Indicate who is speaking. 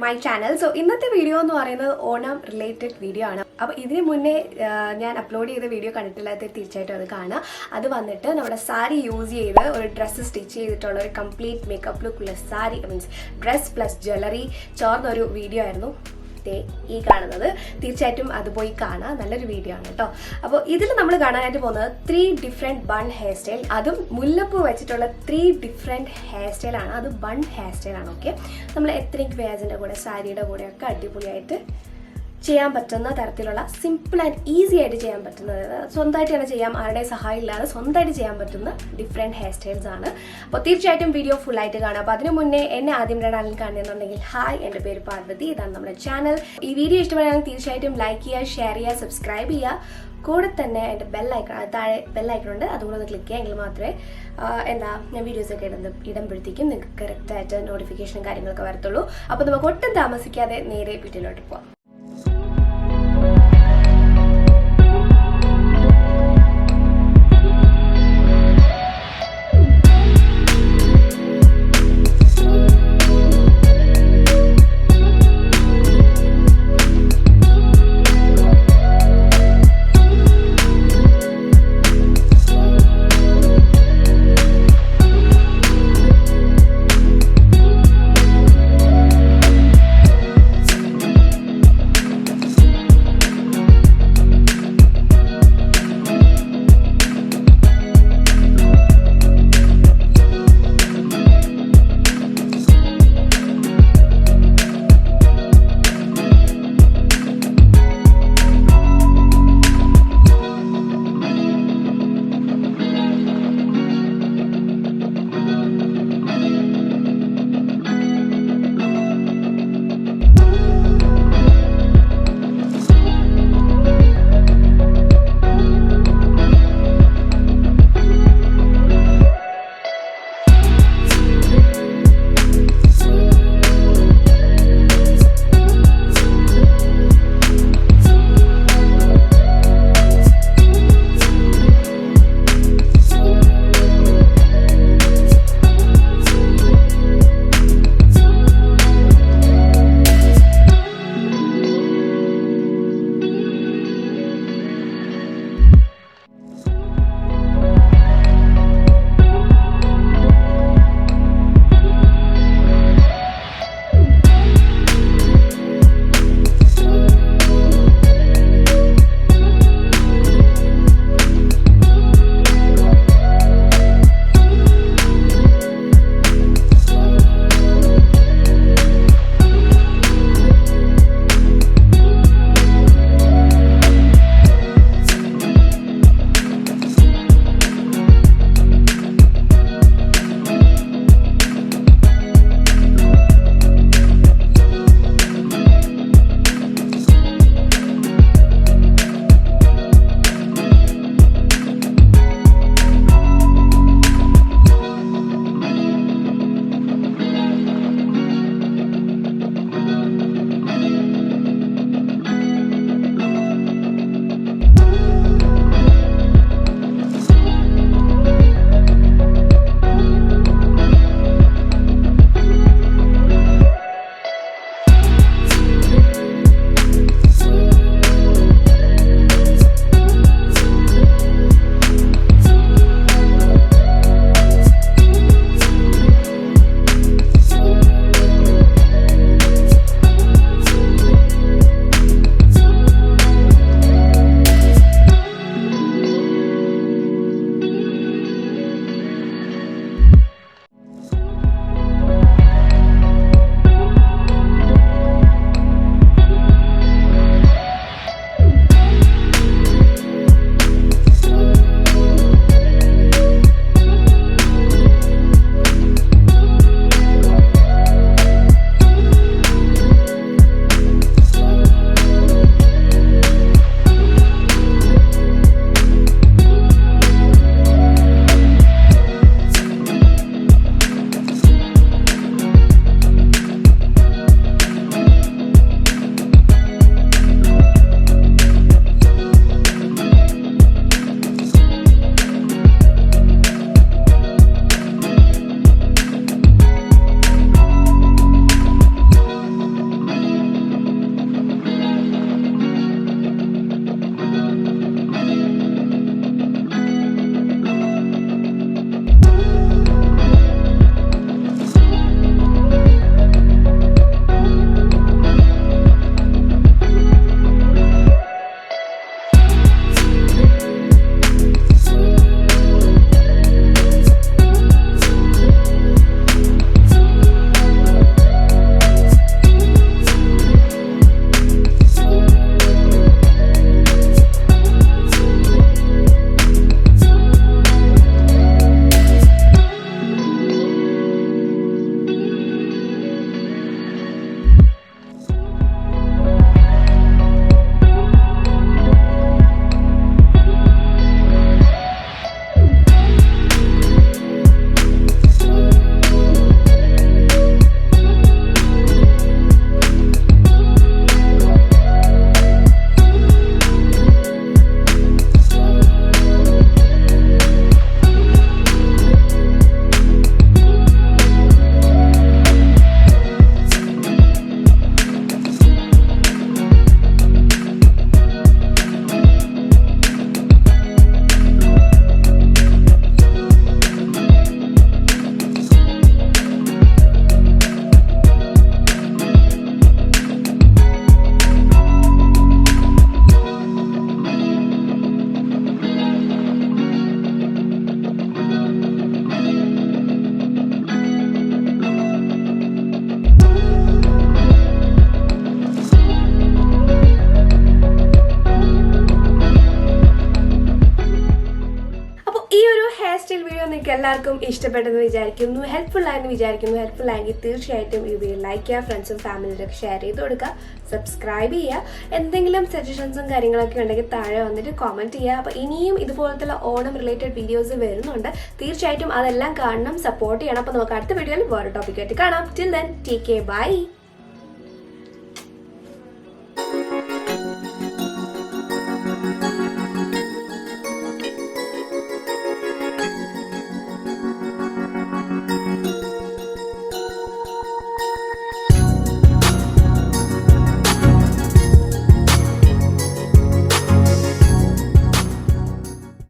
Speaker 1: my channel. So ഇന്നത്തെ video എന്ന് പറയുന്നത് ഓണം റിലേറ്റഡ് വീഡിയോ ആണ്. അപ്പോൾ ഇതിന് മുന്നേ ഞാൻ അപ്ലോഡ് ചെയ്ത വീഡിയോ കണ്ടിട്ടില്ലാത്ത തീർച്ചയായിട്ടും അത് കാണുക. അത് വന്നിട്ട് നമ്മുടെ സാരി യൂസ് ചെയ്ത് ഒരു ഡ്രസ്സ് സ്റ്റിച്ച് ചെയ്തിട്ടുള്ള ഒരു കംപ്ലീറ്റ് മേക്കപ്പ് ലുക്കുള്ള sari means dress plus jewellery ചോർന്നൊരു വീഡിയോ ആയിരുന്നു ഈ കാണുന്നത്. തീർച്ചയായിട്ടും അത് പോയി കാണാം, നല്ലൊരു വീഡിയോ ആണ് കേട്ടോ. അപ്പോൾ ഇതിൽ നമ്മൾ കാണാനായിട്ട് പോകുന്നത് 3 ഡിഫറെൻറ്റ് ബൺ ഹെയർ സ്റ്റൈൽ, അതും മുല്ലപ്പൂ വെച്ചിട്ടുള്ള 3 ഡിഫറെൻറ്റ് ഹെയർ സ്റ്റൈലാണ്. അത് ബൺ ഹെയർ സ്റ്റൈലാണ്. ഓക്കെ, നമ്മൾ എത്രയും വേസിൻ്റെ കൂടെ സാരിയുടെ കൂടെയൊക്കെ അടിപൊളിയായിട്ട് ചെയ്യാൻ പറ്റുന്ന തരത്തിലുള്ള സിമ്പിൾ ആൻഡ് ഈസി ആയിട്ട് ചെയ്യാൻ പറ്റുന്നത്, സ്വന്തമായിട്ട് തന്നെ ചെയ്യാം, ആരുടെ സഹായം ഇല്ലാതെ സ്വന്തമായിട്ട് ചെയ്യാൻ പറ്റുന്ന ഡിഫറെൻറ്റ് ഹെയർ സ്റ്റൈൽസ് ആണ്. അപ്പോൾ തീർച്ചയായിട്ടും വീഡിയോ ഫുൾ ആയിട്ട് കാണാം. അപ്പോൾ അതിന് മുന്നേ എന്നെ ആദ്യം ചാനലിൽ കാണുന്നുണ്ടെങ്കിൽ ഹായ്, എൻ്റെ പേര് പാർവതി, ഇതാണ് നമ്മുടെ ചാനൽ. ഈ വീഡിയോ ഇഷ്ടപ്പെടുകയാണെങ്കിൽ തീർച്ചയായിട്ടും ലൈക്ക് ചെയ്യുക, ഷെയർ ചെയ്യുക, സബ്സ്ക്രൈബ് ചെയ്യുക. കൂടെ തന്നെ എൻ്റെ ബെല്ലൈക്കൺ, താഴെ ബെല്ലൈക്കൺ ഉണ്ട്, അതുകൂടെ ഒന്ന് ക്ലിക്ക് ചെയ്യുക. എങ്കിൽ മാത്രമേ ഞാൻ വീഡിയോസൊക്കെ ഇടുമ്പോഴത്തേക്കും നിങ്ങൾക്ക് കറക്റ്റായിട്ട് നോട്ടിഫിക്കേഷനും കാര്യങ്ങളൊക്കെ വരത്തുള്ളൂ. അപ്പോൾ നമുക്ക് ഒട്ടും താമസിക്കാതെ നേരെ വീഡിയോയിലോട്ട് പോകാം. നിങ്ങൾക്ക് എല്ലാവർക്കും ഇഷ്ടപ്പെട്ടെന്ന് വിചാരിക്കുന്നു, ഹെൽപ്ഫുൾ ആയെന്ന് വിചാരിക്കുന്നു. ഹെൽപ്ഫുൾ ആയെങ്കിൽ തീർച്ചയായിട്ടും ഈ വീഡിയോ ലൈക്ക് ചെയ്യുക, ഫ്രണ്ട്സും ഫാമിലിയിലൊക്കെ ഷെയർ ചെയ്ത് കൊടുക്കുക, സബ്സ്ക്രൈബ് ചെയ്യുക. എന്തെങ്കിലും സജഷൻസും കാര്യങ്ങളൊക്കെ ഉണ്ടെങ്കിൽ താഴെ വന്നിട്ട് കമൻറ്റ് ചെയ്യുക. അപ്പോൾ ഇനിയും ഇതുപോലത്തുള്ള ഓണം റിലേറ്റഡ് വീഡിയോസ് വരുന്നുണ്ട്, തീർച്ചയായിട്ടും അതെല്ലാം കാണണം, സപ്പോർട്ട് ചെയ്യണം. അപ്പോൾ നമുക്ക് അടുത്ത വീഡിയോയിൽ വേറെ ടോപ്പിക്കായിട്ട് കാണാം. Till then take care, by.